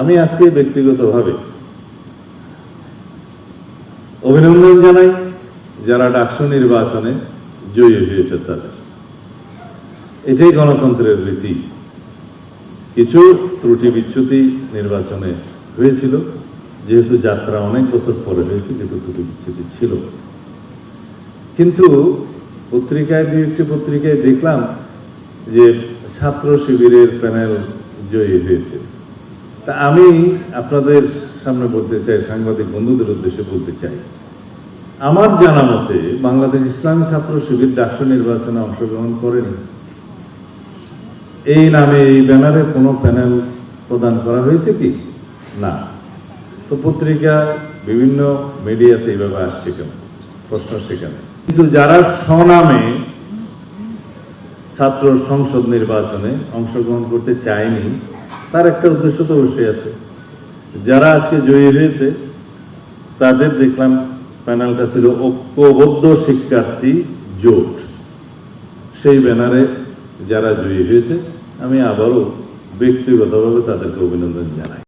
আমি আজকে ব্যক্তিগতভাবে অভিনন্দন জানাই যারা ডাকসু নির্বাচনে জয়ী হয়েছে তাদের। এটাই গণতন্ত্রের রীতি। কিছু ত্রুটি বিচ্যুতি নির্বাচনে হয়েছিল, যেহেতু যাত্রা অনেক বছর পরে হয়েছে, কিন্তু ত্রুটি বিচ্যুতি ছিল। কিন্তু পত্রিকায় দুই একটি পত্রিকায় দেখলাম যে ছাত্র শিবিরের প্যানেল জয়ী হয়েছে। তা আমি আপনাদের সামনে বলতে চাই, সাংবাদিক বন্ধুদের উদ্দেশ্যে বলতে চাই, আমার জানা মতে বাংলাদেশ ইসলামী ছাত্র শিবির ডাকসু নির্বাচনে অংশগ্রহণ করেনি। এই নামে এই ব্যানারে কোনো প্যানেল প্রদান করা হয়েছে কি? না। তো পত্রিকা বিভিন্ন মিডিয়াতে এইভাবে আসছে কেন? প্রশ্ন সেখানে। কিন্তু যারা স্বনামে ছাত্র সংসদ নির্বাচনে অংশগ্রহণ করতে চায়নি, তার একটা উদ্দেশ্য তো অবশ্যই আছে। যারা আজকে জয়ী হয়েছে তাদের দেখলাম প্যানেলটা ছিল ঐক্যবদ্ধ শিক্ষার্থী জোট। সেই ব্যানারে যারা জয়ী হয়েছে আমি আবারও ব্যক্তিগতভাবে তাদেরকে অভিনন্দন জানাই।